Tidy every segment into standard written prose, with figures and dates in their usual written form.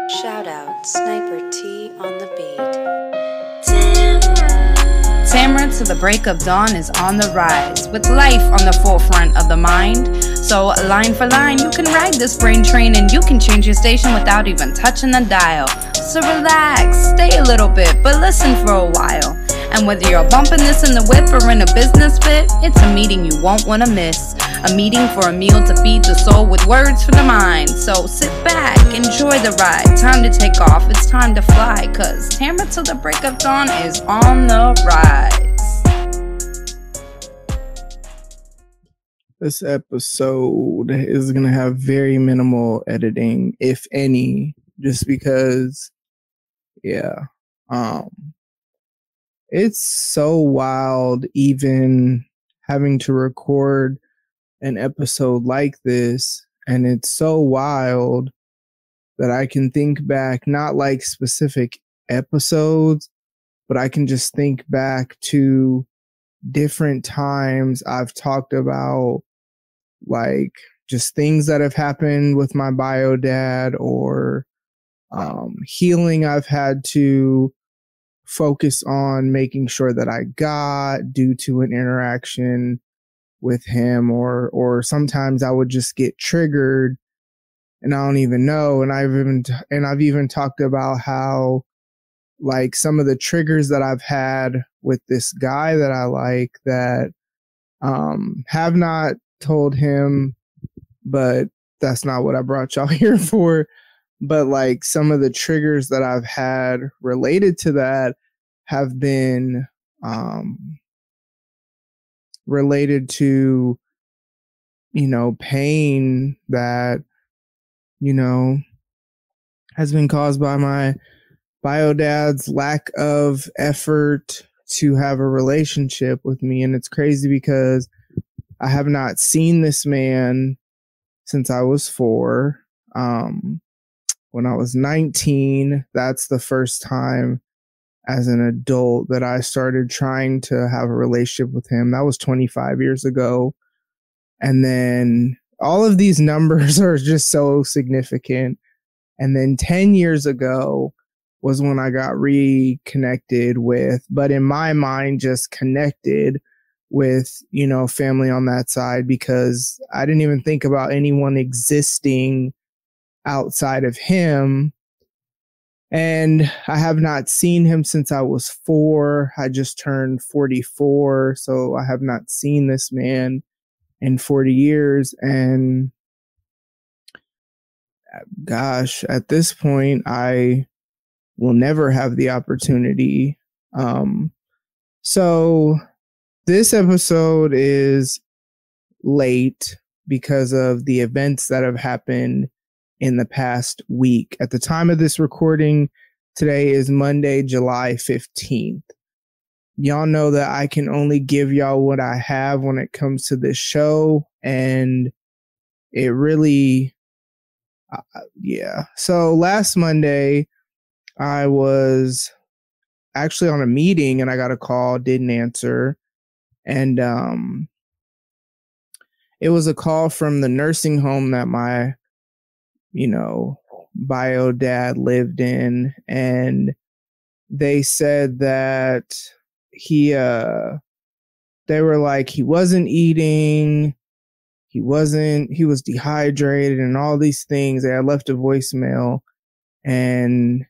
Shout out Sniper T on the beat. Tamara to the break of dawn is on the rise, with life on the forefront of the mind. So line for line, you can ride this brain train and you can change your station without even touching the dial. So relax, stay a little bit, but listen for a while. And whether you're bumping this in the whip or in a business fit, it's a meeting you won't want to miss. A meeting for a meal to feed the soul with words for the mind. So sit back, enjoy the ride. Time to take off, it's time to fly. Cause Tamara till the break of dawn is on the rise. This episode is going to have very minimal editing, if any, just because, it's so wild even having to record an episode like this, and it's so wild that I can think back, not like specific episodes, but I can just think back to different times I've talked about like just things that have happened with my bio dad or healing I've had to focus on making sure that I got due to an interaction with him, or sometimes I would just get triggered and I don't even know. And I've even talked about how like some of the triggers that I've had with this guy that I like that have not told him, but that's not what I brought y'all here for. But like some of the triggers that I've had related to that have been related to, pain that, has been caused by my bio dad's lack of effort to have a relationship with me. And it's crazy because I have not seen this man since I was 4. When I was 19, that's the first time as an adult that I started trying to have a relationship with him. That was 25 years ago. And then all of these numbers are just so significant. And then 10 years ago was when I got reconnected with, but in my mind, just connected with, family on that side, because I didn't even think about anyone existing outside of him. And I have not seen him since I was 4. I just turned 44. So I have not seen this man in 40 years. And gosh, at this point, I will never have the opportunity. So this episode is late because of the events that have happened in the past week. At the time of this recording, today is Monday, July 15th. Y'all know that I can only give y'all what I have when it comes to this show. And it really, So last Monday, I was actually on a meeting and I got a call, didn't answer. And it was a call from the nursing home that my, bio dad lived in. And they said that they were like, he wasn't eating, he was dehydrated and all these things. They had left a voicemail and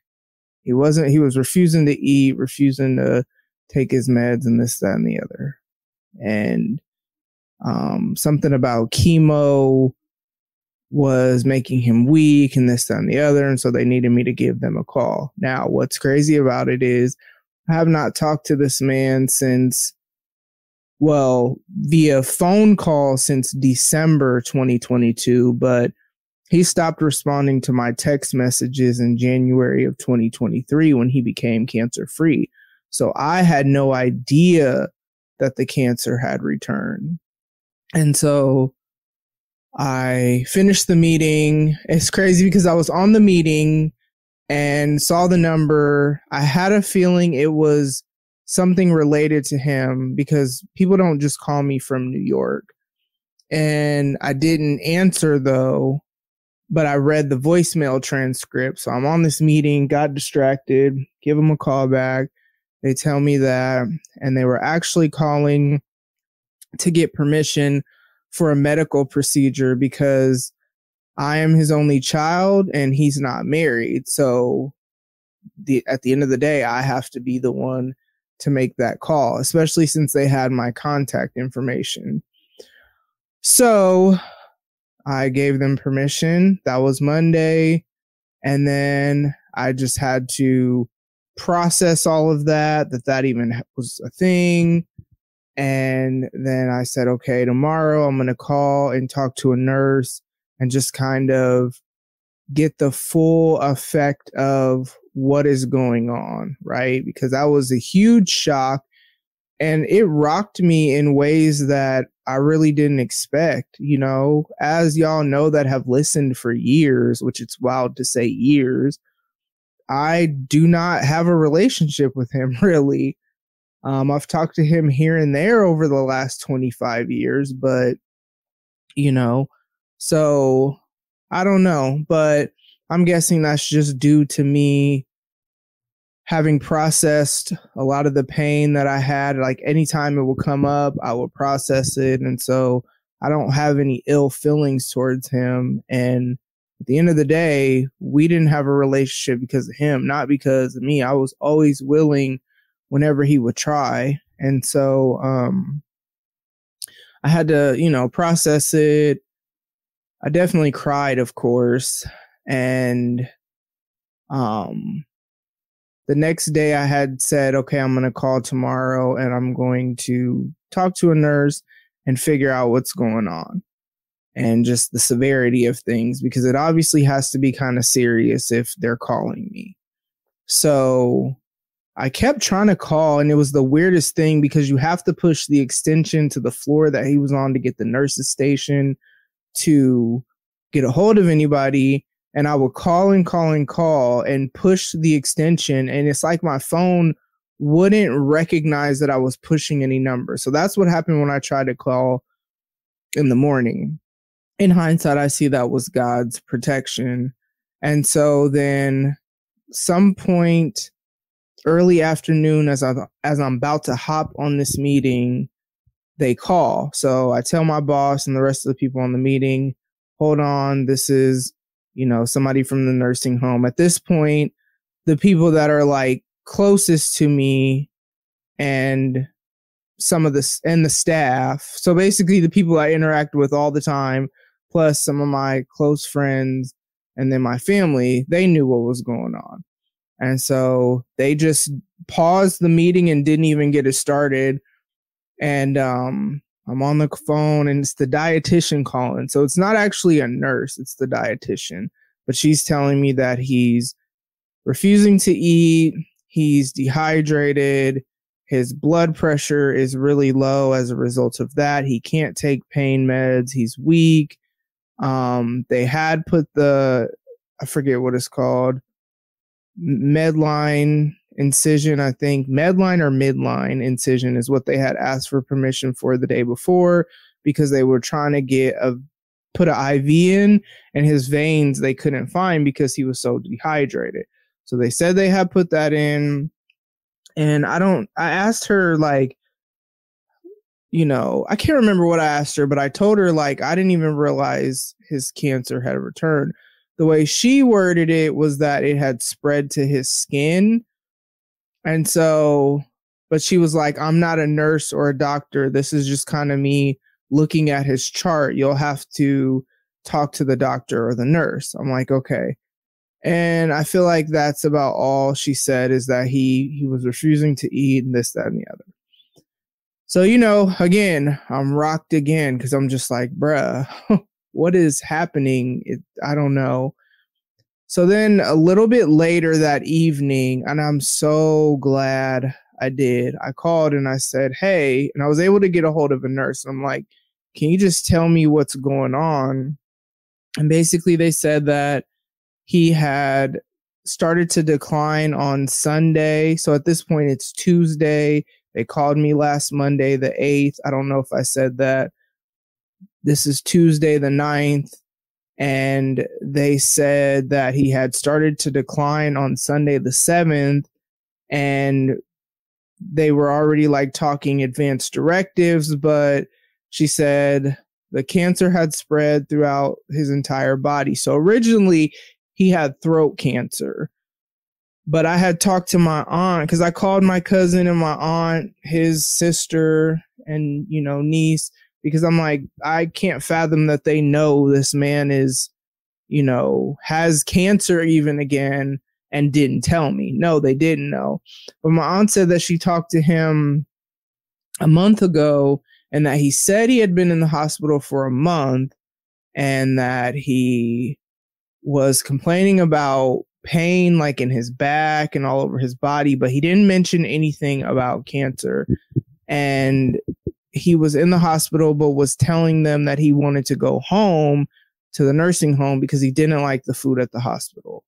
he was refusing to eat, refusing to take his meds and this, that, and the other. And something about chemo was making him weak and this, that, and the other. And so they needed me to give them a call. Now, what's crazy about it is I have not talked to this man since, via phone call since December 2022, but he stopped responding to my text messages in January of 2023 when he became cancer-free. So I had no idea that the cancer had returned. And so I finished the meeting. It's crazy because I was on the meeting and saw the number. I had a feeling it was something related to him because people don't just call me from New York. And I didn't answer though, but I read the voicemail transcript. So I'm on this meeting, got distracted, give them a call back. They tell me that, and they were actually calling to get permission for a medical procedure because I am his only child and he's not married. So at the end of the day, I have to be the one to make that call, especially since they had my contact information. So I gave them permission. That was Monday. And then I just had to process all of that even was a thing. And then I said, okay, tomorrow I'm going to call and talk to a nurse and just kind of get the full effect of what is going on, right? Because that was a huge shock and it rocked me in ways that I really didn't expect. You know, as y'all know that have listened for years, which it's wild to say years, I do not have a relationship with him really. I've talked to him here and there over the last 25 years, but, you know, so I don't know, but I'm guessing that's just due to me having processed a lot of the pain that I had. Like anytime it would come up, I would process it. And so I don't have any ill feelings towards him. And at the end of the day, we didn't have a relationship because of him, not because of me. I was always willing whenever he would try. And so I had to, you know, process it. I definitely cried, of course. And the next day I had said, okay, I'm going to call tomorrow and I'm going to talk to a nurse and figure out what's going on and just the severity of things, because it obviously has to be kind of serious if they're calling me. So I kept trying to call, and it was the weirdest thing because you have to push the extension to the floor that he was on to get the nurse's station to get a hold of anybody. And I would call and push the extension. And it's like my phone wouldn't recognize that I was pushing any number. So that's what happened when I tried to call in the morning. In hindsight, I see that was God's protection. And so then some point early afternoon, as I'm about to hop on this meeting, they call. So I tell my boss and the rest of the people on the meeting, hold on, this is, you know, somebody from the nursing home. At this point, the people that are like closest to me and the staff. So basically the people I interact with all the time, plus some of my close friends and then my family, they knew what was going on. And so they just paused the meeting and didn't even get it started. And I'm on the phone and it's the dietitian calling. So it's not actually a nurse, it's the dietitian. But she's telling me that he's refusing to eat, he's dehydrated, his blood pressure is really low as a result of that. He can't take pain meds, he's weak. They had put I forget what it's called, Medline incision, I think. Medline or midline incision is what they had asked for permission for the day before, because they were trying to put an IV in, and his veins they couldn't find because he was so dehydrated. So they said they had put that in. And I asked her, like, you know, I can't remember what I asked her, but I told her, like, I didn't even realize his cancer had returned. The way she worded it was that it had spread to his skin. And so, but she was like, I'm not a nurse or a doctor. This is just kind of me looking at his chart. You'll have to talk to the doctor or the nurse. I'm like, okay. And I feel like that's about all she said, is that he was refusing to eat and this, that, and the other. So, you know, again, I'm rocked again because I'm just like, bruh, what is happening? I don't know. So then a little bit later that evening, and I'm so glad I did, I called and I said, hey, and I was able to get a hold of a nurse. I'm like, can you just tell me what's going on? And basically they said that he had started to decline on Sunday. So at this point, it's Tuesday. They called me last Monday, the 8th. I don't know if I said that. This is Tuesday, the 9th. And they said that he had started to decline on Sunday the 7th, and they were already like talking advanced directives, but she said the cancer had spread throughout his entire body. So originally he had throat cancer. But I had talked to my aunt, because I called my cousin and my aunt, his sister and, niece, because I'm like, I can't fathom that they know this man is, has cancer even again and didn't tell me. No, they didn't know. But my aunt said that she talked to him a month ago and that he said he had been in the hospital for a month and that he was complaining about pain like in his back and all over his body, but he didn't mention anything about cancer. And he was in the hospital, but was telling them that he wanted to go home to the nursing home because he didn't like the food at the hospital.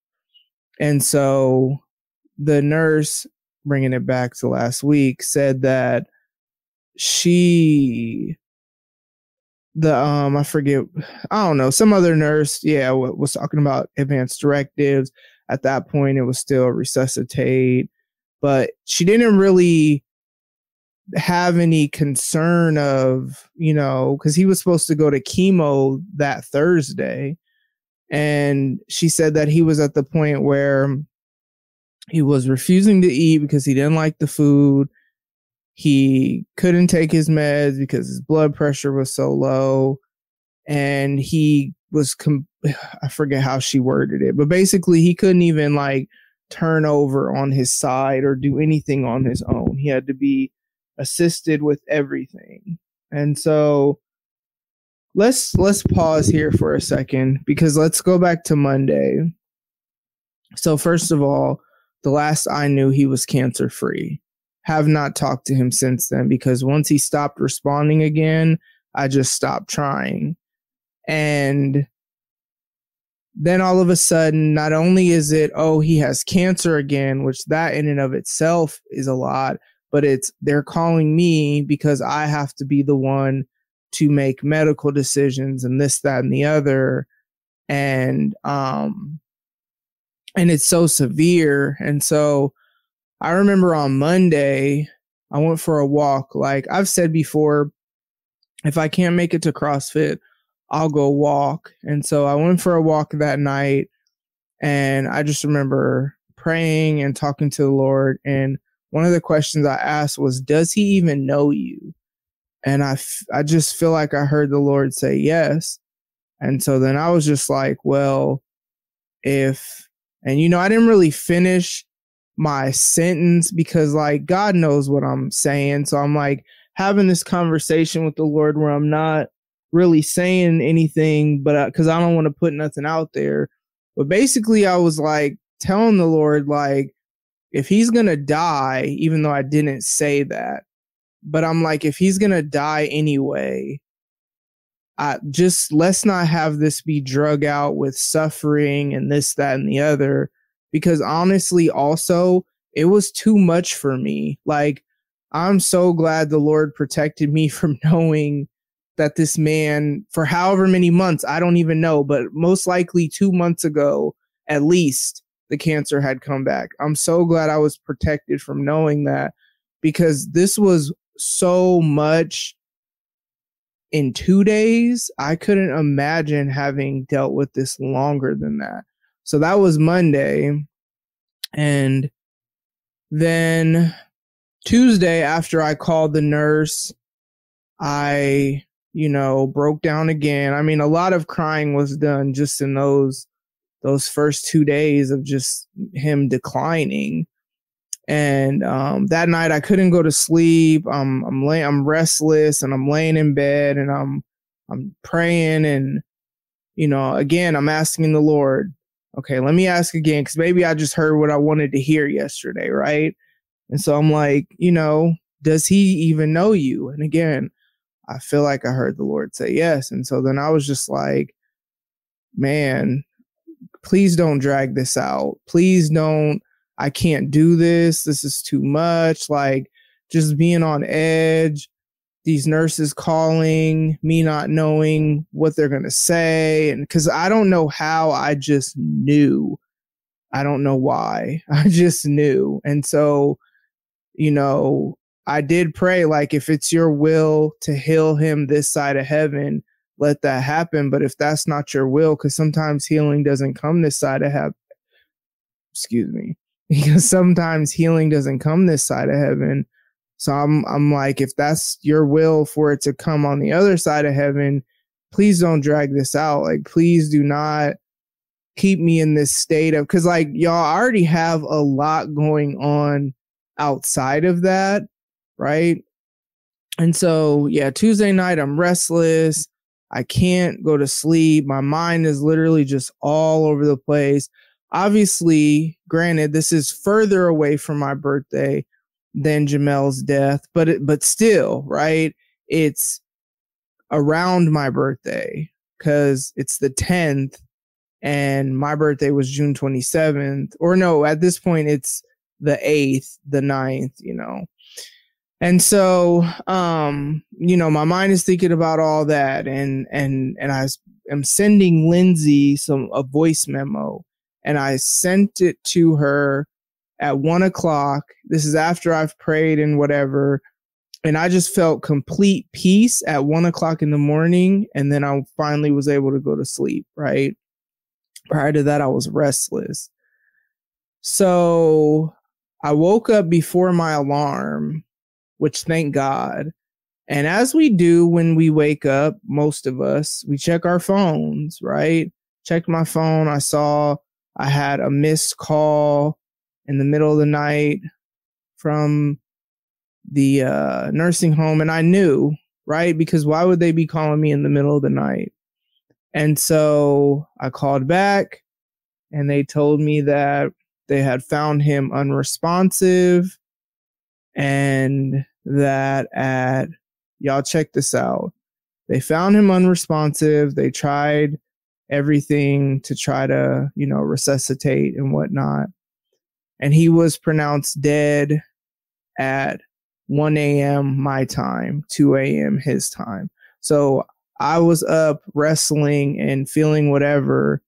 And so the nurse, bringing it back to last week, said that I forget, I don't know, some other nurse, was talking about advanced directives. At that point, it was still resuscitate, but she didn't really have any concern of, because he was supposed to go to chemo that Thursday. And she said that he was at the point where he was refusing to eat because he didn't like the food. He couldn't take his meds because his blood pressure was so low. And he was, I forget how she worded it, but basically he couldn't even like turn over on his side or do anything on his own. He had to be assisted with everything. And so let's pause here for a second, because let's go back to Monday. So first of all, the last I knew, he was cancer free. Have not talked to him since then, because once he stopped responding again, I just stopped trying. And then all of a sudden, not only is it, he has cancer again, which that in and of itself is a lot, but they're calling me because I have to be the one to make medical decisions and this, that, and the other. And it's so severe. And so I remember on Monday, I went for a walk. Like I've said before, if I can't make it to CrossFit, I'll go walk. And so I went for a walk that night, and I just remember praying and talking to the Lord. And one of the questions I asked was, does he even know you? And I just feel like I heard the Lord say yes. And so then I was just like, well, I didn't really finish my sentence because like God knows what I'm saying. So I'm like having this conversation with the Lord where I'm not really saying anything, but because I don't want to put nothing out there. But basically I was like telling the Lord, like, if he's going to die, even though I didn't say that, but I'm like, if he's going to die anyway, let's not have this be drug out with suffering and this, that, and the other. Because honestly, also, it was too much for me. Like, I'm so glad the Lord protected me from knowing that this man, for however many months, I don't even know, but most likely 2 months ago, at least, the cancer had come back. I'm so glad I was protected from knowing that, because this was so much in 2 days. I couldn't imagine having dealt with this longer than that. So that was Monday. And then Tuesday, after I called the nurse, I, broke down again. I mean, a lot of crying was done just in those first 2 days of just him declining. And that night I couldn't go to sleep. I'm restless, and I'm laying in bed, and I'm praying, and again I'm asking the Lord, okay, let me ask again, because maybe I just heard what I wanted to hear yesterday, right? And so I'm like, does he even know you? And again, I feel like I heard the Lord say yes. And so then I was just like, man, please don't drag this out. Please don't. I can't do this. This is too much. Like, just being on edge. these nurses calling, me not knowing what they're going to say. And because I don't know how, I just knew. I don't know why. I just knew. And so, you know, I did pray, like, if it's your will to heal him this side of heaven, let that happen. But if that's not your will, because sometimes healing doesn't come this side of heaven, because sometimes healing doesn't come this side of heaven. So I'm like, if that's your will for it to come on the other side of heaven, please don't drag this out. Like, please do not keep me in this state of, because like y'all already have a lot going on outside of that, right? And so, yeah, Tuesday night, I'm restless. I can't go to sleep. My mind is literally just all over the place. Obviously, granted, this is further away from my birthday than Jamel's death, but still, right? It's around my birthday because it's the 10th and my birthday was June 27th. Or no, at this point, it's the 8th, the 9th, you know. And so, you know, my mind is thinking about all that, and I am sending Lindsay a voice memo, and I sent it to her at 1:00. This is after I've prayed and whatever, and I just felt complete peace at 1:00 in the morning, and then I finally was able to go to sleep. Right prior to that, I was restless, so I woke up before my alarm, which thank God. And as we do when we wake up, most of us, we check our phones, right? Checked my phone. I saw I had a missed call in the middle of the night from the nursing home. And I knew, right? Because why would they be calling me in the middle of the night? And so I called back and they told me that they had found him unresponsive, and that y'all check this out. They found him unresponsive. They tried everything to try to, you know, resuscitate and whatnot. And he was pronounced dead at 1 a.m. my time, 2 a.m. his time. So I was up wrestling and feeling whatever.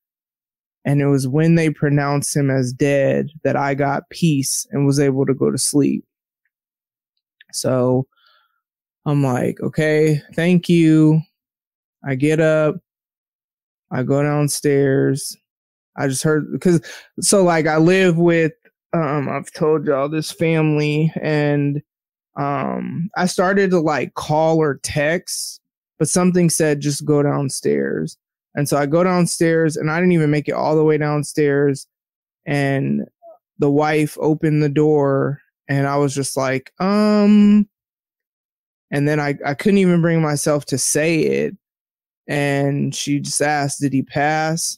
And it was when they pronounced him as dead that I got peace and was able to go to sleep. So I'm like, okay, thank you. I get up. I go downstairs. I just heard, because, so like I live with, I've told y'all, this family, and I started to like call or text, but something said just go downstairs. And so I go downstairs, and I didn't even make it all the way downstairs. And the wife opened the door, and I was just like, and then I couldn't even bring myself to say it. And she just asked, did he pass?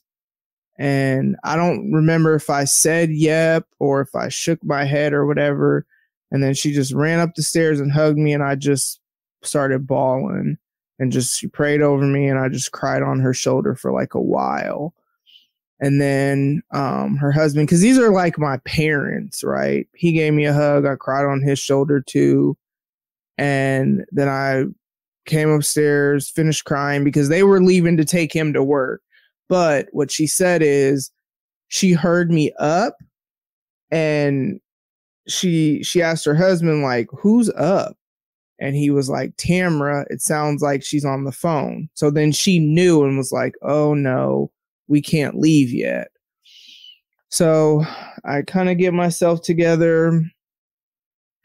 And I don't remember if I said yep or if I shook my head or whatever. And then she just ran up the stairs and hugged me, and I just started bawling. And just, she prayed over me, and I just cried on her shoulder for like a while. And then her husband, because these are like my parents, right? He gave me a hug. I cried on his shoulder too. And then I came upstairs, finished crying because they were leaving to take him to work. But what she said is she heard me up, and she asked her husband, like, who's up? And he was like, Tamra, it sounds like she's on the phone. So then she knew and was like, oh no, we can't leave yet. So I kind of get myself together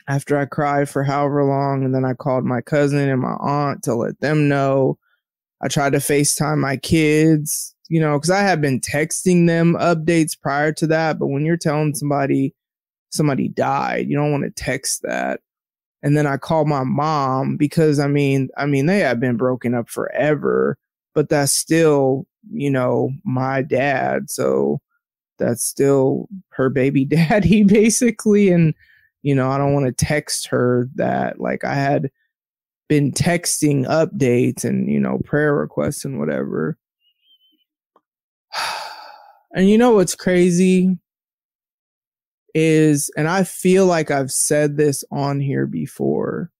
after I cried for however long. And then I called my cousin and my aunt to let them know. I tried to FaceTime my kids, you know, because I had been texting them updates prior to that. But when you're telling somebody died, you don't want to text that. And then I called my mom because, I mean, they have been broken up forever, but that's still, you know, my dad. So that's still her baby daddy, basically. And, you know, I don't want to text her that. Like, I had been texting updates and, you know, prayer requests and whatever. And you know what's crazy is, and I feel like I've said this on here before,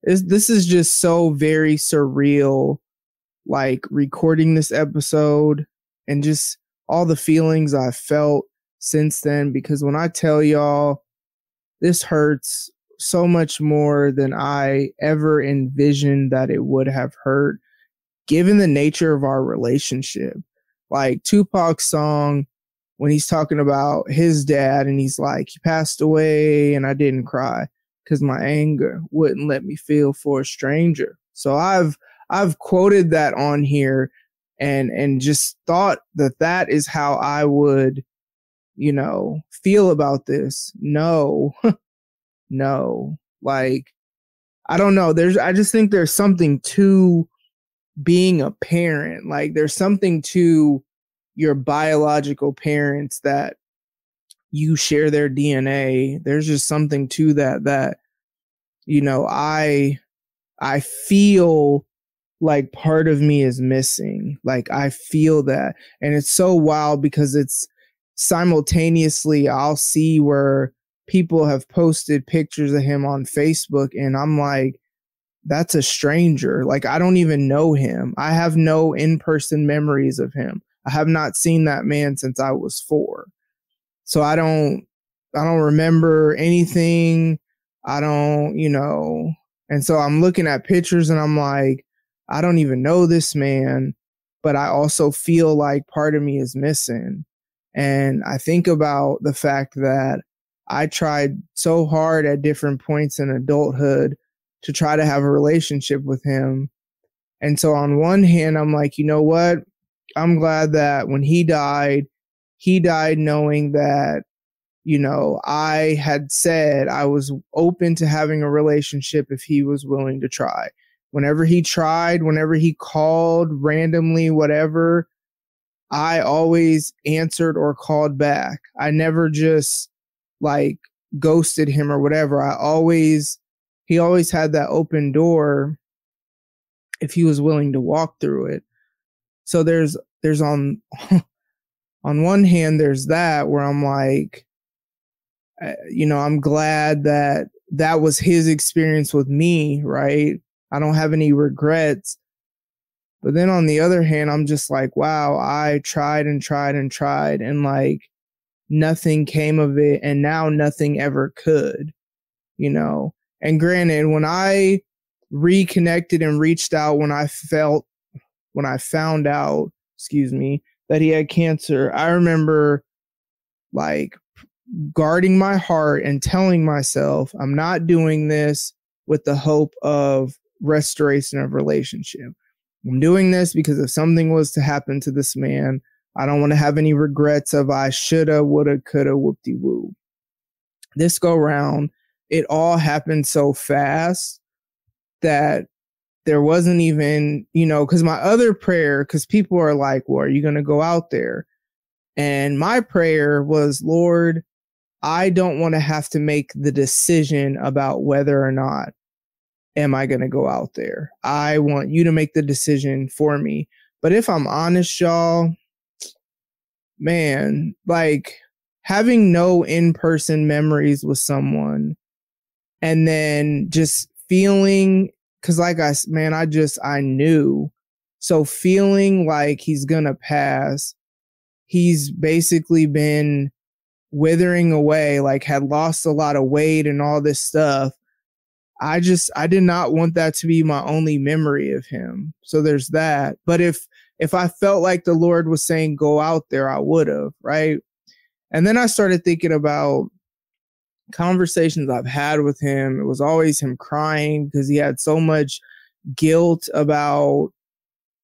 this is just so very surreal, like recording this episode and just all the feelings I felt since then. Because when I tell y'all, this hurts so much more than I ever envisioned that it would have hurt, given the nature of our relationship. Like Tupac's song, when he's talking about his dad and he's like, he passed away and I didn't cry because my anger wouldn't let me feel for a stranger. So I've quoted that on here and just thought that is how I would, feel about this. No, no, like, I don't know. I just think there's something to being a parent. Like, there's something to your biological parents that you share their DNA. There's just something to that, I feel like part of me is missing. Like, I feel that. And it's so wild because it's simultaneously, I'll see where people have posted pictures of him on Facebook and I'm like, that's a stranger. Like, I don't even know him. I have no in-person memories of him. I have not seen that man since I was 4. So I don't remember anything. I don't, and so I'm looking at pictures and I'm like, I don't even know this man, but I also feel like part of me is missing. And I think about the fact that I tried so hard at different points in adulthood to try to have a relationship with him. And so on one hand, I'm like, you know what? I'm glad that when he died knowing that, I had said I was open to having a relationship if he was willing to try. Whenever he tried, whenever he called randomly, whatever, I always answered or called back. I never just like ghosted him or whatever. He always had that open door if he was willing to walk through it. So there's on one hand, there's that where I'm like, I'm glad that was his experience with me, right? I don't have any regrets. But then on the other hand, I'm just like, wow, I tried and tried and tried and like nothing came of it. And now nothing ever could, And granted, when I reconnected and reached out, when I found out, that he had cancer, I remember like guarding my heart and telling myself, I'm not doing this with the hope of restoration of relationship. I'm doing this because if something was to happen to this man, I don't want to have any regrets of I shoulda, woulda, coulda, whoop-de-woo. This go round, it all happened so fast that there wasn't even, because my other prayer, because people are like, well, are you going to go out there? And my prayer was, Lord, I don't want to have to make the decision about whether or not am I going to go out there. I want you to make the decision for me. But if I'm honest, y'all, man, like having no in-person memories with someone and then just feeling, because I knew. So feeling like he's going to pass, he's basically been withering away, like had lost a lot of weight and all this stuff. I did not want that to be my only memory of him. So there's that. But if I felt like the Lord was saying, go out there, I would have, right? And then I started thinking about conversations I've had with him. It was always him crying because he had so much guilt about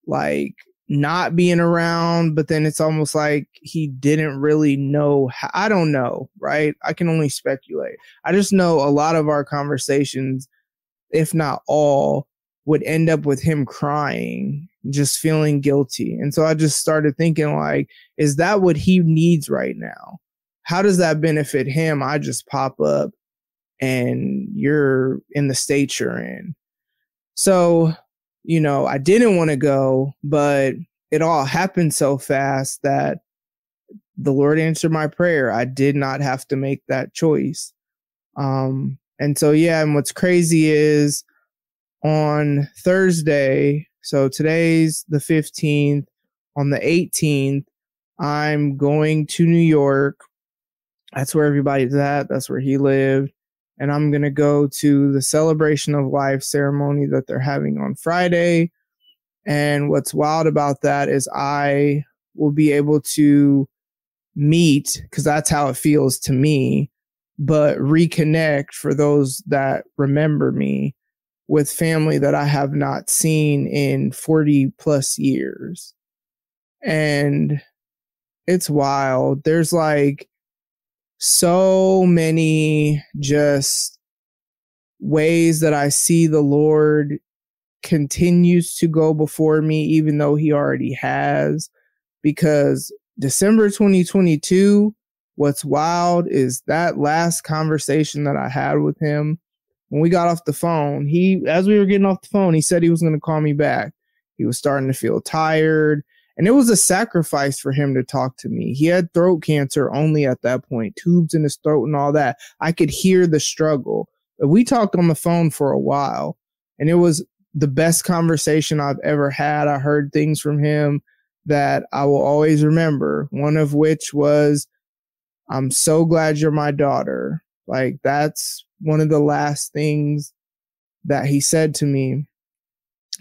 like not being around, but then it's almost like he didn't really know. I don't know, right? I can only speculate. I just know a lot of our conversations, if not all, would end up with him crying, just feeling guilty. And so I just started thinking like, is that what he needs right now? How does that benefit him? I just pop up and you're in the state you're in. So, I didn't want to go, but it all happened so fast that the Lord answered my prayer. I did not have to make that choice. And so, yeah, and what's crazy is on Thursday, so today's the 15th, on the 18th, I'm going to New York. That's where everybody's at. That's where he lived. And I'm going to go to the celebration of life ceremony that they're having on Friday. And what's wild about that is I will be able to meet, because that's how it feels to me, but reconnect for those that remember me with family that I have not seen in 40 plus years. And it's wild. There's like so many just ways that I see the Lord continues to go before me, even though he already has, because December 2022, what's wild is that last conversation that I had with him when we got off the phone. As we were getting off the phone, he said he was going to call me back. He was starting to feel tired, and it was a sacrifice for him to talk to me. He had throat cancer only at that point, tubes in his throat and all that. I could hear the struggle. But we talked on the phone for a while, and it was the best conversation I've ever had. I heard things from him that I will always remember, one of which was, "I'm so glad you're my daughter." Like, that's one of the last things that he said to me.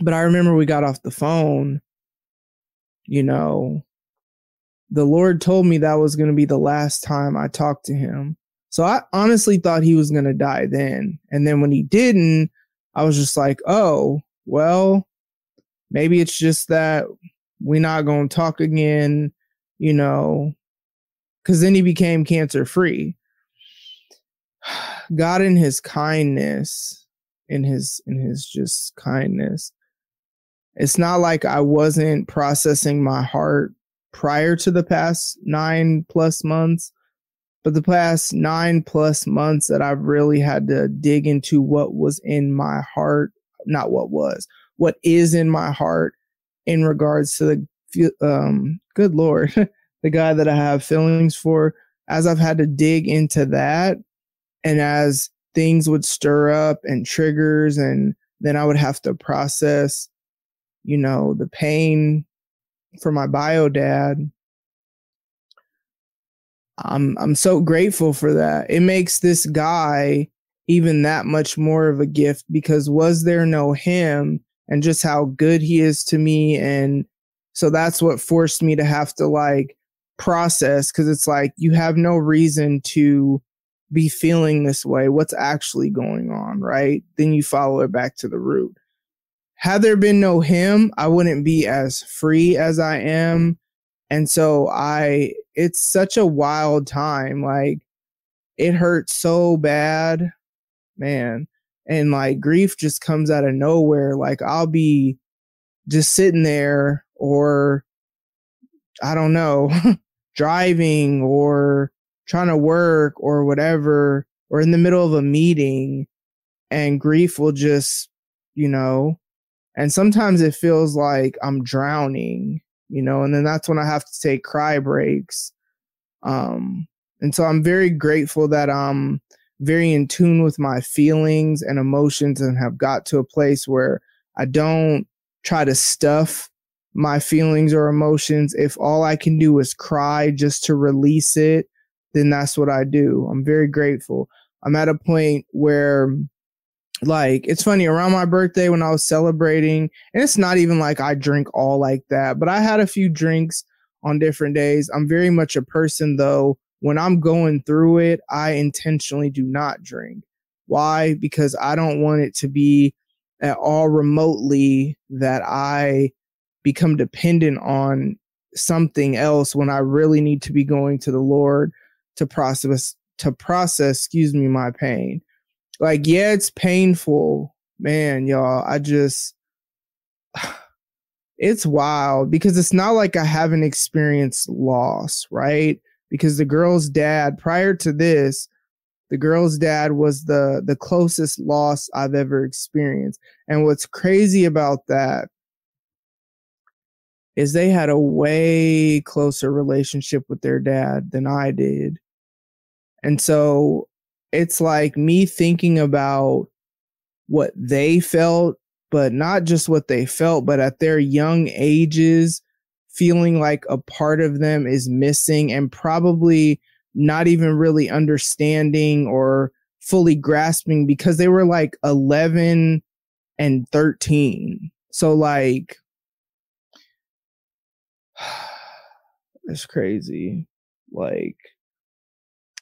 But I remember we got off the phone, you know, the Lord told me that was going to be the last time I talked to him. So I honestly thought he was going to die then. And then when he didn't, I was just like, oh, well, maybe it's just that we're not going to talk again, you know, because then he became cancer free. God, in his kindness, in his just kindness, it's not like I wasn't processing my heart prior to the past 9+ months, but the past 9+ months that I've really had to dig into what was in my heart, not what is in my heart in regards to the good Lord, the guy that I have feelings for. As I've had to dig into that, and as things would stir up and triggers, and then I would have to process, you know, the pain for my bio dad. I'm so grateful for that. It makes this guy even that much more of a gift, because was there no him and just how good he is to me? And so that's what forced me to have to like process, because it's like, you have no reason to be feeling this way. What's actually going on, right? Then you follow it back to the root. Had there been no him, I wouldn't be as free as I am. And so it's such a wild time. Like, it hurts so bad, man. And like, grief just comes out of nowhere. Like, I'll be just sitting there, or I don't know, driving or trying to work or whatever, or in the middle of a meeting, and grief will just, you know, and sometimes it feels like I'm drowning, you know, and then that's when I have to take cry breaks. And so I'm very grateful that I'm very in tune with my feelings and emotions, and have got to a place where I don't try to stuff my feelings or emotions. If all I can do is cry just to release it, then that's what I do. I'm very grateful. I'm at a point where, like, it's funny, around my birthday when I was celebrating, and it's not even like I drink all like that, but I had a few drinks on different days. I'm very much a person, though, when I'm going through it, I intentionally do not drink. Why? Because I don't want it to be at all remotely that I become dependent on something else, when I really need to be going to the Lord to process, my pain. Like, yeah, it's painful, man, y'all. It's wild, because it's not like I haven't experienced loss, right? Because the girl's dad, prior to this, the girl's dad was the closest loss I've ever experienced. And what's crazy about that is they had a way closer relationship with their dad than I did. And so it's like me thinking about what they felt but not just what they felt, but at their young ages, feeling like a part of them is missing and probably not even really understanding or fully grasping because they were like 11 and 13. So like, it's crazy. Like,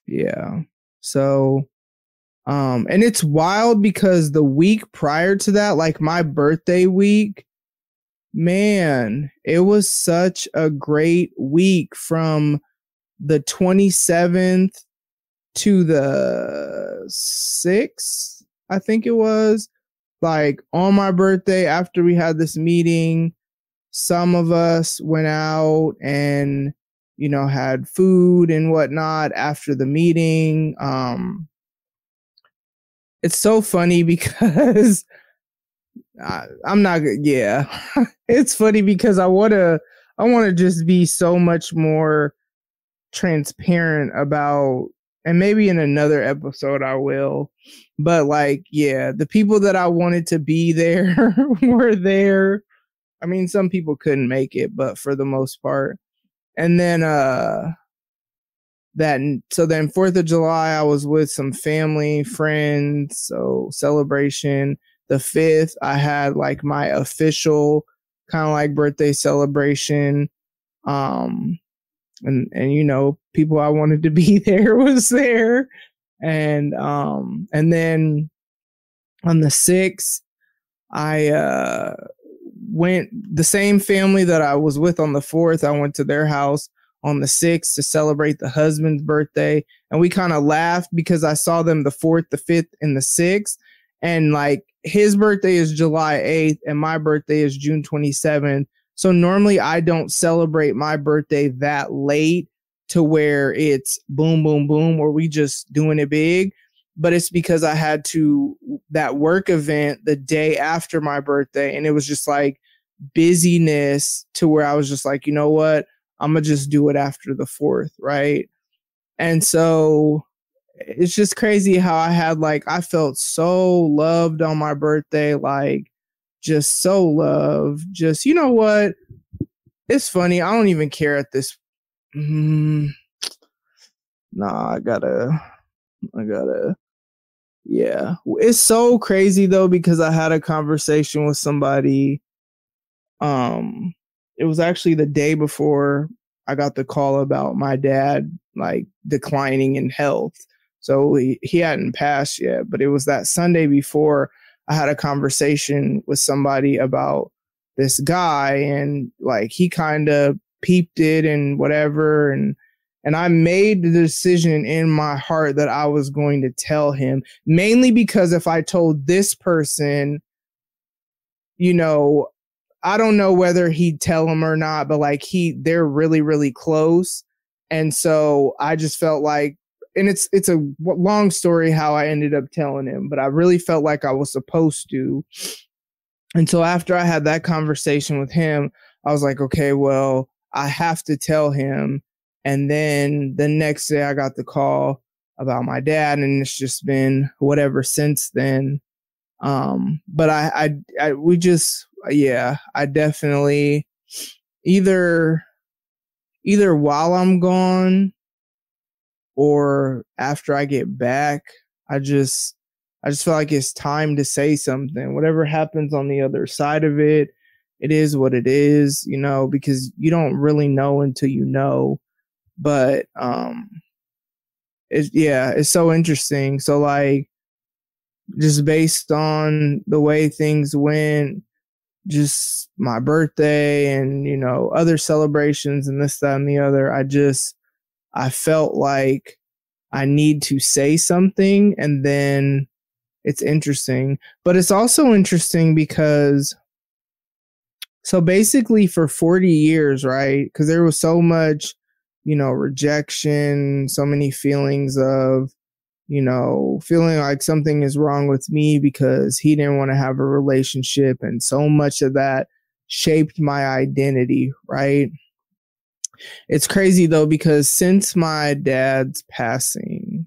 yeah. So, and it's wild because the week prior to that, like my birthday week, man, it was such a great week from the 27th to the 6th, I think it was. Like on my birthday, after we had this meeting, some of us went out and, you know, had food and whatnot after the meeting. It's so funny because I'm not good. Yeah, it's funny because I want to just be so much more transparent about, and maybe in another episode I will, but like, yeah, the people that I wanted to be there were there. I mean, some people couldn't make it, but for the most part. And then then 4th of July I was with some family, friends, so celebration. The 5th I had like my official kind of like birthday celebration. And you know, people I wanted to be there was there. And then on the 6th I went, the same family that I was with on the 4th, I went to their house on the 6th to celebrate the husband's birthday. And we kind of laughed because I saw them the 4th, the 5th, and the 6th. And like his birthday is July 8th and my birthday is June 27th. So normally I don't celebrate my birthday that late to where it's boom, boom, boom, or we just doing it big. But it's because I had that work event the day after my birthday. And it was just like busyness to where I was just like, you know what? I'm going to just do it after the 4th. Right. And so it's just crazy how I felt so loved on my birthday. Like just so loved. Just, you know what? It's funny. I don't even care at this. Nah, I gotta. Yeah. It's so crazy though, because I had a conversation with somebody. It was actually the day before I got the call about my dad like declining in health. So he hadn't passed yet, but it was that Sunday before I had a conversation with somebody about this guy, and like he kind of peeped it and whatever, and I made the decision in my heart that I was going to tell him, mainly because if I told this person, you know, I don't know whether he'd tell him or not, but like they're really, really close. And so I just felt like, and it's a long story how I ended up telling him, but I really felt like I was supposed to. And so after I had that conversation with him, I was like, okay, well, I have to tell him. And then the next day I got the call about my dad, and it's just been whatever since then. But I definitely either while I'm gone or after I get back, I just feel like it's time to say something. Whatever happens on the other side of it, it is what it is, you know, because you don't really know until you know. But it's so interesting. So like, just based on the way things went, just my birthday and, you know, other celebrations and this, that, and the other, I felt like I need to say something. And then it's interesting, but it's also interesting because, so basically for 40 years, right? Because there was so much, you know, rejection, so many feelings of, you know, feeling like something is wrong with me because he didn't want to have a relationship. And so much of that shaped my identity, right? It's crazy though, because since my dad's passing,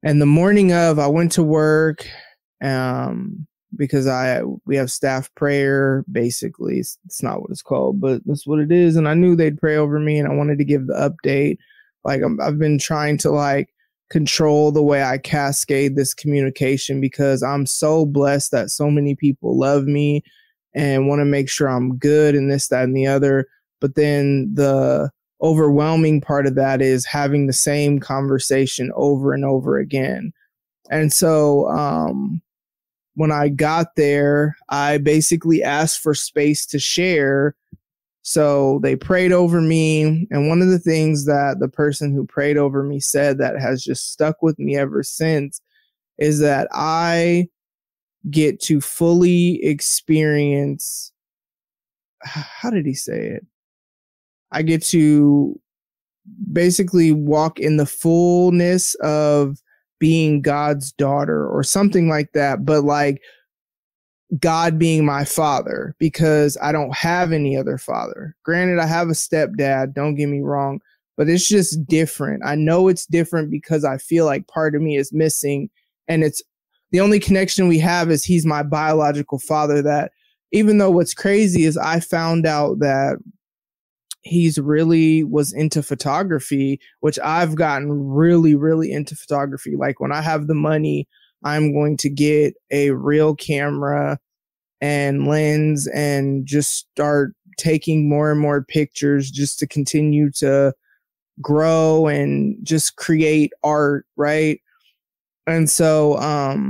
and the morning of, I went to work, because we have staff prayer. Basically, it's not what it's called, but that's what it is. And I knew they'd pray over me, and I wanted to give the update. Like I've been trying to like control the way I cascade this communication, because I'm so blessed that so many people love me and want to make sure I'm good and this, that, and the other. But then the overwhelming part of that is having the same conversation over and over again. And so when I got there, I basically asked for space to share. So they prayed over me. And one of the things that the person who prayed over me said that has just stuck with me ever since is that I get to fully experience, how did he say it? I get to basically walk in the fullness of being God's daughter or something like that, but like God being my father, because I don't have any other father. Granted, I have a stepdad, don't get me wrong, but it's just different. I know it's different because I feel like part of me is missing, and it's the only connection we have is he's my biological father. That even though what's crazy is I found out that he's really was into photography, which I've gotten really, really into photography. Like when I have the money, I'm going to get a real camera and lens and just start taking more and more pictures just to continue to grow and just create art, right? And so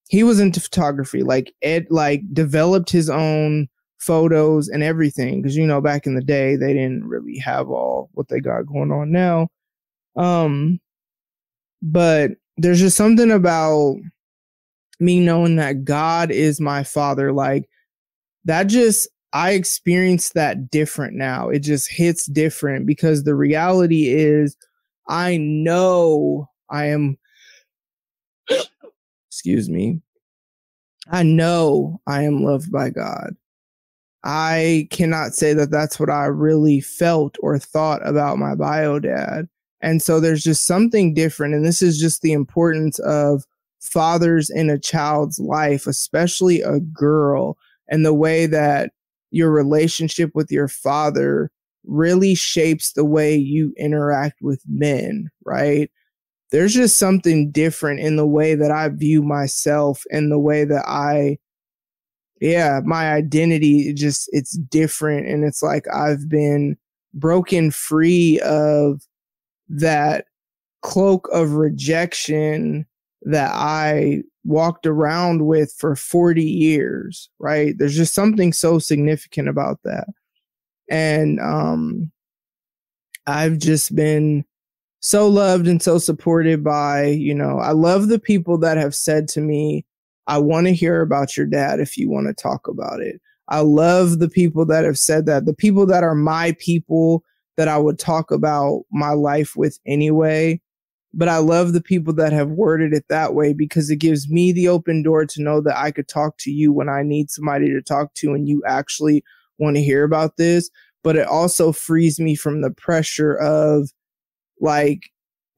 he was into photography. Like Ed developed his own photos and everything, because back in the day they didn't really have all what they got going on now. But there's just something about me knowing that God is my father, like that just, I experience that different now. It just hits different because the reality is I know I am excuse me, I know I am loved by God. I cannot say that that's what I really felt or thought about my bio dad. And so there's just something different. And this is just the importance of fathers in a child's life, especially a girl, and the way that your relationship with your father really shapes the way you interact with men, right? There's just something different in the way that I view myself and the way that my identity, it's different. And it's like I've been broken free of that cloak of rejection that I walked around with for 40 years, right? There's just something so significant about that. And I've just been so loved and so supported by, I love the people that have said to me, I want to hear about your dad if you want to talk about it. I love the people that have said that, the people that are my people that I would talk about my life with anyway. But I love the people that have worded it that way, because it gives me the open door to know that I could talk to you when I need somebody to talk to and you actually want to hear about this. But it also frees me from the pressure of like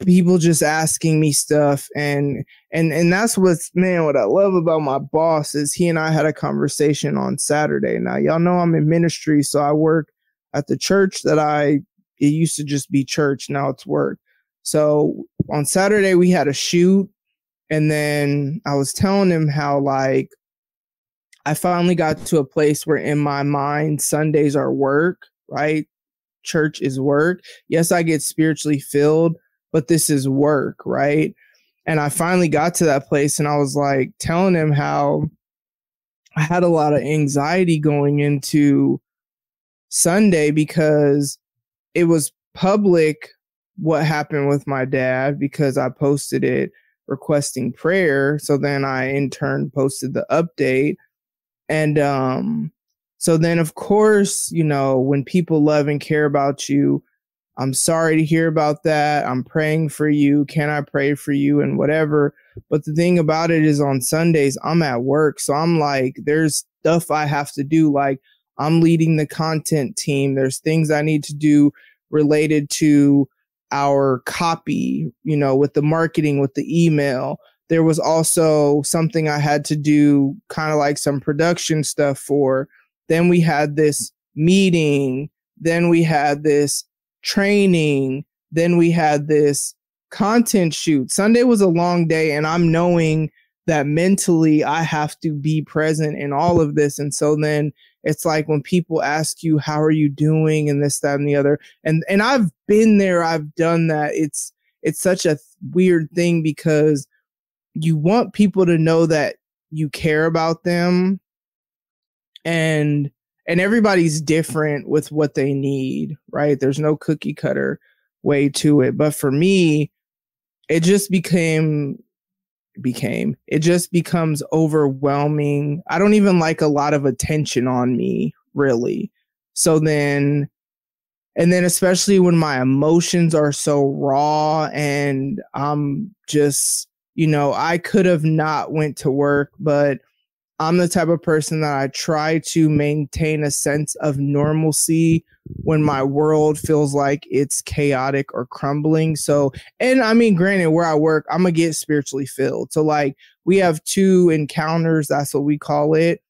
people just asking me stuff. And that's what I love about my boss is he and I had a conversation on Saturday. Now, y'all know I'm in ministry, so I work at the church that it used to just be church. Now it's work. So on Saturday we had a shoot, and then I was telling him how like I finally got to a place where in my mind Sundays are work, right? Church is work. Yes, I get spiritually filled, but this is work, right? And I finally got to that place, and I was like telling him how I had a lot of anxiety going into Sunday because it was public what happened with my dad, because I posted it requesting prayer. So then I in turn posted the update. And so then of course, when people love and care about you, I'm sorry to hear about that. I'm praying for you. Can I pray for you and whatever? But the thing about it is on Sundays, I'm at work. So I'm like, there's stuff I have to do. Like I'm leading the content team. There's things I need to do related to our copy, with the marketing, with the email. there was also something I had to do, kind of like some production stuff for. Then we had this meeting. Then we had this training. Then we had this content shoot. Sunday was a long day, and I'm knowing that mentally I have to be present in all of this. And so then it's like when people ask you, how are you doing? And this, that, and the other. And I've been there. I've done that. It's such a weird thing because you want people to know that you care about them, and everybody's different with what they need, right? There's no cookie cutter way to it. But for me, it just becomes overwhelming. I don't even like a lot of attention on me, really. So then especially when my emotions are so raw and I'm just, I could have not went to work, but I'm the type of person that I try to maintain a sense of normalcy when my world feels like it's chaotic or crumbling. So, and I mean, granted, where I work, I'm going to get spiritually filled. So like we have 2 encounters. That's what we call it.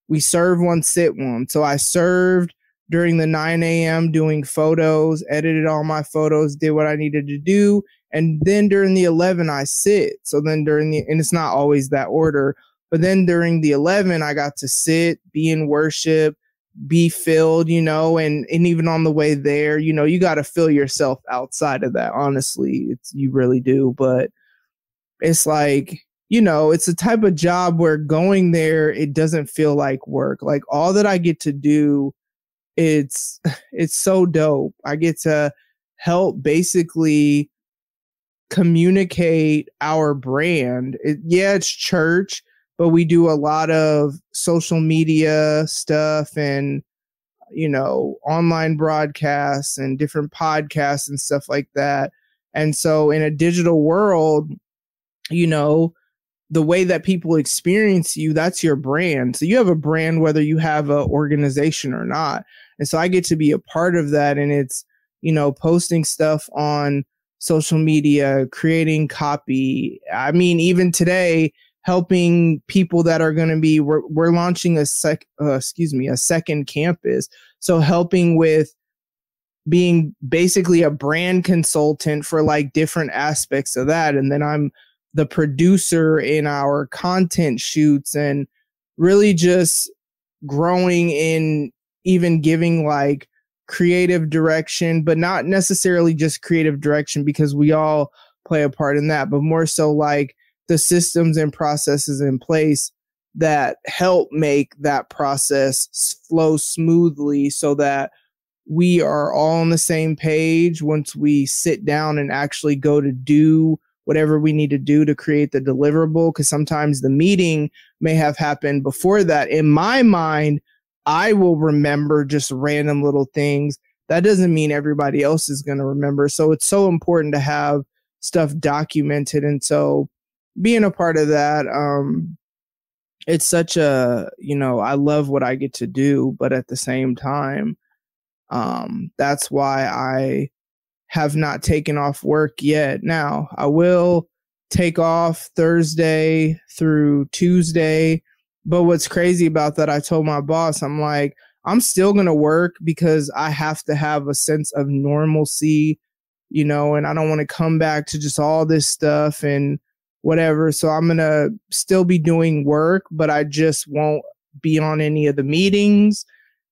We serve one, sit one. So I served during the 9 a.m. doing photos, edited all my photos, did what I needed to do. And then during the 11, I sit. So then and it's not always that order, but then during the 11, I got to sit, be in worship, be filled, and even on the way there, you got to fill yourself outside of that. Honestly, you really do. But it's like, it's a type of job where going there, it doesn't feel like work. Like all that I get to do, it's so dope. I get to help basically communicate our brand. It's church, but we do a lot of social media stuff and, online broadcasts and different podcasts and stuff like that. And so in a digital world, the way that people experience you, that's your brand. So you have a brand, whether you have an organization or not. And so I get to be a part of that. And it's, posting stuff on social media, creating copy. I mean, even today, helping people that are going to be, we're launching a second campus. So helping with being basically a brand consultant for like different aspects of that. And then I'm the producer in our content shoots and really just growing in even giving like creative direction, but not necessarily just creative direction because we all play a part in that, but more so like the systems and processes in place that help make that process flow smoothly so that we are all on the same page once we sit down and actually go to do whatever we need to do to create the deliverable. Because sometimes the meeting may have happened before that. In my mind, I will remember just random little things. That doesn't mean everybody else is going to remember. So it's so important to have stuff documented. And so being a part of that, it's such a, I love what I get to do, but at the same time, that's why I have not taken off work yet. Now, I will take off Thursday through Tuesday. But what's crazy about that, I told my boss, I'm like, I'm still going to work because I have to have a sense of normalcy, and I don't want to come back to just all this stuff and whatever. So I'm going to still be doing work, but I just won't be on any of the meetings.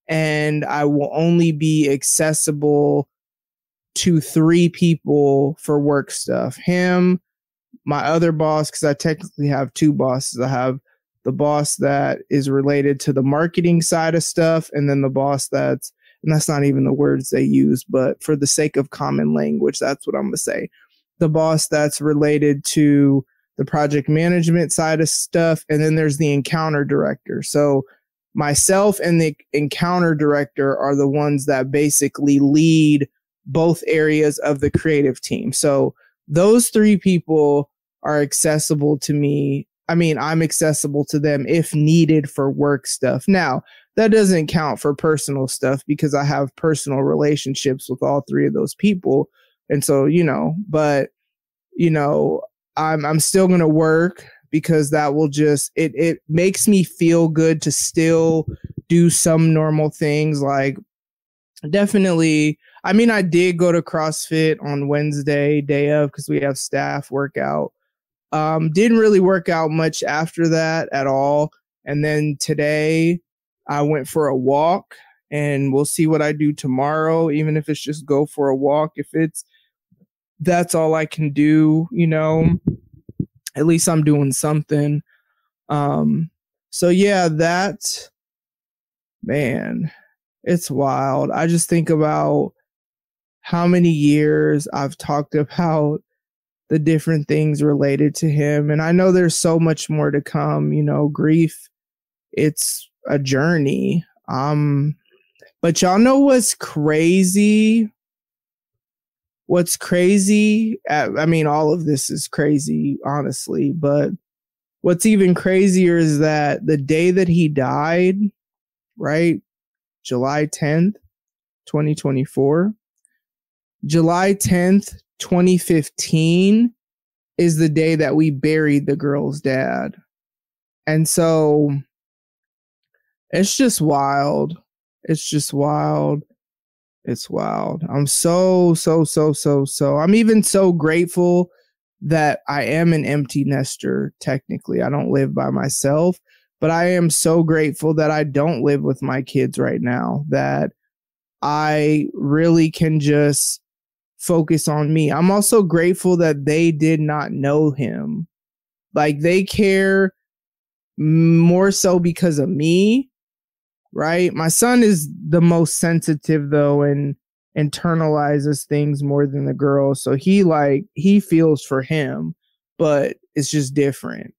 And I will only be accessible to 3 people for work stuff. Him, my other boss, because I technically have 2 bosses. I have the boss that is related to the marketing side of stuff, and then the boss and that's not even the words they use, but for the sake of common language, that's what I'm going to say. The boss that's related to the project management side of stuff, and then there's the encounter director. So myself and the encounter director are the ones that basically lead both areas of the creative team. So those 3 people are accessible to me. I mean, I'm accessible to them if needed for work stuff. Now, that doesn't count for personal stuff because I have personal relationships with all 3 of those people. And so, but, I'm still going to work because that will just, it makes me feel good to still do some normal things. Like definitely, I mean, I did go to CrossFit on Wednesday, day of, because we have staff workout. Didn't really work out much after that at all. And then today I went for a walk, and we'll see what I do tomorrow, even if it's just go for a walk. If that's all I can do, at least I'm doing something. So yeah, man, it's wild. I just think about how many years I've talked about the different things related to him. And I know there's so much more to come, grief, it's a journey. But y'all know what's crazy? What's crazy? I mean, all of this is crazy, honestly, but what's even crazier is that the day that he died, right? July 10th, 2024. July 10th, 2015 is the day that we buried the girl's dad. And so it's just wild. It's just wild. It's wild. I'm so I'm even so grateful that I am an empty nester. Technically, I don't live by myself, but I am so grateful that I don't live with my kids right now, that I really can just focus on me. I'm also grateful that they did not know him. Like, they care more so because of me, right? My son is the most sensitive, though, and internalizes things more than the girl. So he feels for him, but it's just different.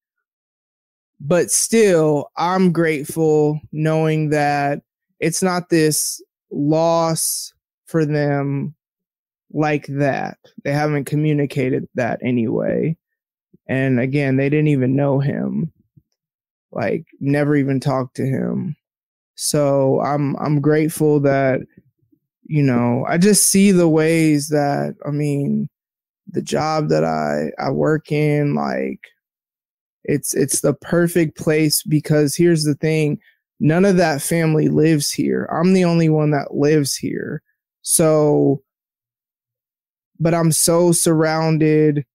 But still, I'm grateful knowing that it's not this loss for them like that. They haven't communicated that anyway. And again, they didn't even know him. Like, never even talked to him. So I'm grateful that, I just see the ways that, I mean, the job that I work in, like, it's the perfect place, because here's the thing, none of that family lives here. I'm the only one that lives here. So, but I'm so surrounded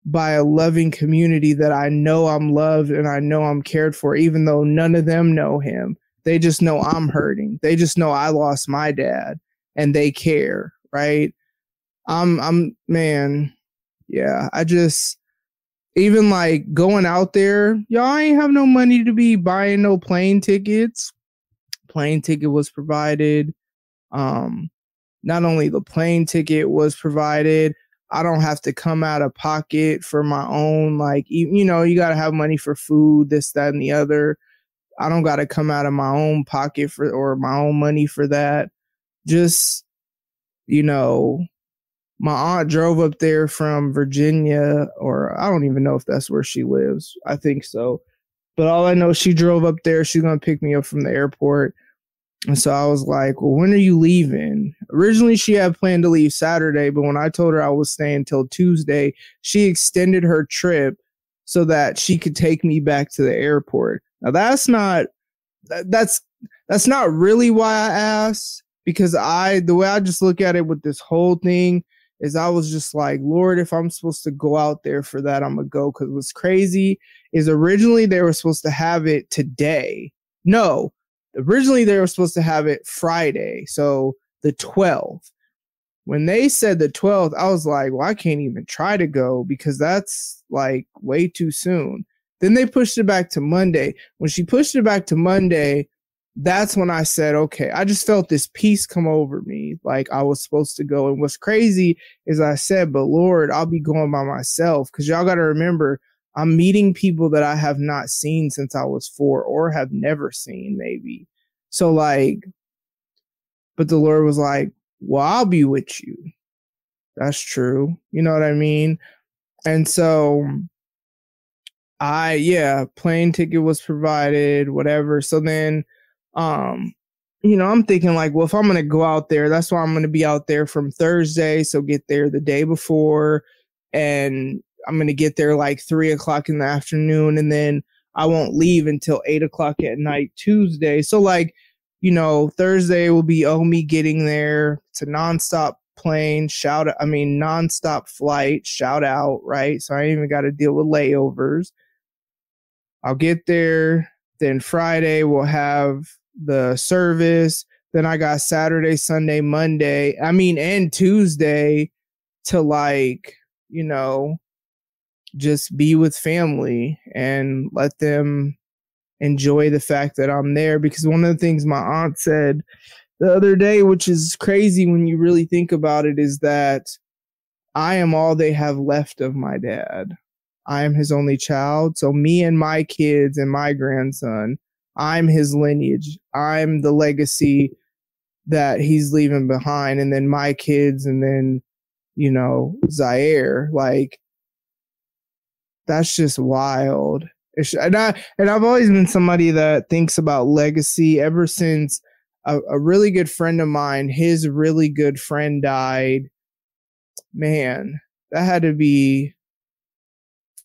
by a loving community that I know I'm loved and I know I'm cared for, even though none of them know him. They just know I'm hurting. They just know I lost my dad, and they care, right? Man, yeah, I just, even like going out there, y'all ain't have no money to be buying no plane tickets. Plane ticket was provided. Not only the plane ticket was provided, I don't have to come out of pocket for my own, like, you got to have money for food, this, that, and the other. I don't got to come out of my own pocket or my own money for that. Just, my aunt drove up there from Virginia, or I don't even know if that's where she lives. I think so. But all I know, she drove up there. She's going to pick me up from the airport. And so I was like, well, when are you leaving? Originally, she had planned to leave Saturday, but when I told her I was staying till Tuesday, she extended her trip so that she could take me back to the airport. Now, that's not really why I asked, because the way I just look at it with this whole thing is I was just like, Lord, if I'm supposed to go out there for that, I'm going to go. Because what's crazy is originally they were supposed to have it today. No, originally they were supposed to have it Friday, so the 12th. When they said the 12th, I was like, well, I can't even try to go because that's like way too soon. Then they pushed it back to Monday. When she pushed it back to Monday, that's when I said, okay, I just felt this peace come over me, like I was supposed to go. And what's crazy is I said, but Lord, I'll be going by myself, because y'all got to remember, I'm meeting people that I have not seen since I was 4 or have never seen, maybe. So like, but the Lord was like, well, I'll be with you. That's true. You know what I mean? And so plane ticket was provided, whatever. So then, I'm thinking like, well, if I'm going to go out there, that's why I'm going to be out there from Thursday. So get there the day before. And I'm going to get there like 3 o'clock in the afternoon, and then I won't leave until 8 o'clock at night Tuesday. So like, you know, Thursday will be me getting there. It's a nonstop plane, nonstop flight, shout out, right? So I ain't even got to deal with layovers. I'll get there. Then Friday we'll have the service. Then I got Saturday, Sunday, Monday, and Tuesday to like, you know, just be with family and let them enjoy the fact that I'm there. Because one of the things my aunt said the other day, which is crazy when you really think about it, is that I am all they have left of my dad. I am his only child. So me and my kids and my grandson, I'm his lineage. I'm the legacy that he's leaving behind. And then my kids, and then, you know, Zaire. Like, that's just wild. And I've always been somebody that thinks about legacy ever since a really good friend of mine, his really good friend died. Man, that had to be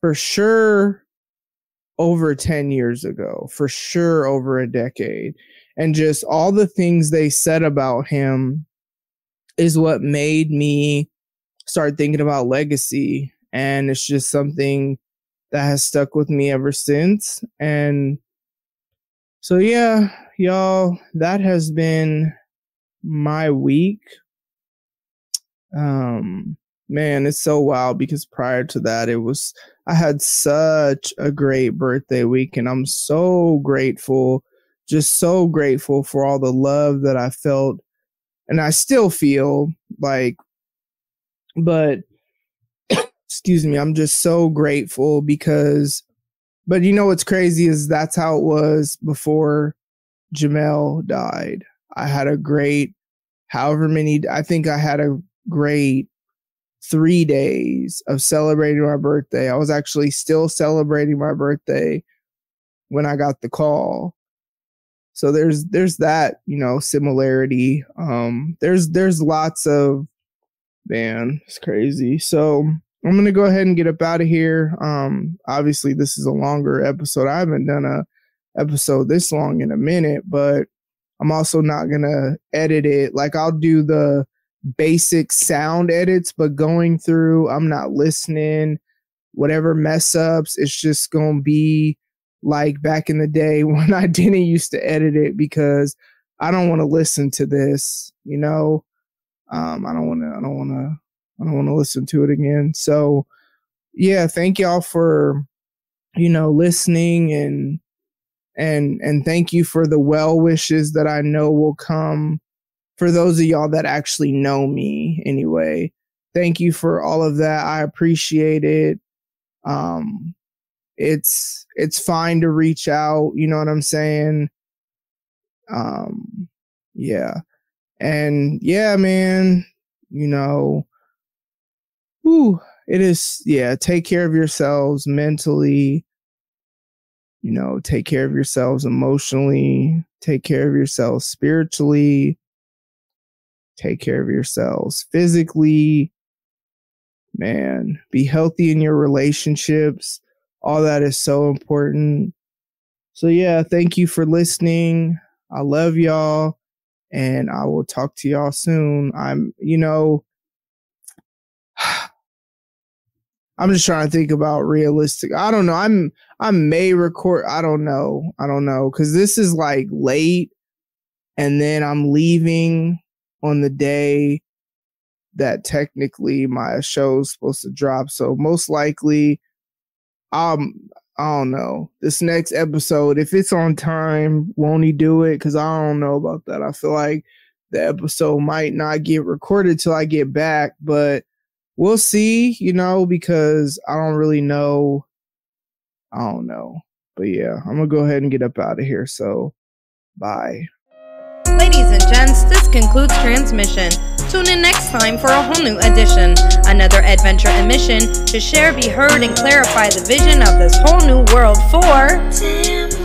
for sure over 10 years ago, for sure over a decade. And just all the things they said about him is what made me start thinking about legacy. And it's just something that has stuck with me ever since. And so, yeah, y'all, that has been my week. Man, it's so wild because prior to that, I had such a great birthday week, and I'm so grateful, just so grateful for all the love that I felt, and I still feel like, but excuse me, I'm just so grateful because, but you know what's crazy is that's how it was before Jamel died. I had a great, I think I had a great 3 days of celebrating my birthday. I was actually still celebrating my birthday when I got the call. So there's that, you know, similarity. There's lots of, man, it's crazy. So I'm going to go ahead and get up out of here. Obviously this is a longer episode. I haven't done a episode this long in a minute, but I'm also not going to edit it. Like, I'll do the basic sound edits, but going through, I'm not listening, whatever mess ups, it's just going to be like back in the day when I didn't used to edit it, because I don't want to listen to this, you know. I don't want to listen to it again. So yeah, thank y'all for, you know, listening, and thank you for the well wishes that I know will come for those of y'all that actually know me anyway. Thank you for all of that. I appreciate it. It's fine to reach out, you know what I'm saying? Yeah. And yeah, man, you know, it is, yeah, take care of yourselves mentally, you know, take care of yourselves emotionally, take care of yourselves spiritually, take care of yourselves physically, man, be healthy in your relationships. All that is so important. So yeah, thank you for listening. I love y'all, and I will talk to y'all soon. I'm just trying to think about realistic. I don't know. I may record. I don't know. Cause this is like late, and then I'm leaving on the day that technically my show's supposed to drop. So most likely, I don't know. This next episode, if it's on time, won't he do it? Cause I don't know about that. I feel like the episode might not get recorded till I get back, but we'll see, you know, because I don't really know. I don't know. But yeah, I'm going to go ahead and get up out of here. So, bye. Ladies and gents, this concludes transmission. Tune in next time for a whole new edition. Another adventure and mission to share, be heard, and clarify the vision of this whole new world for Tim.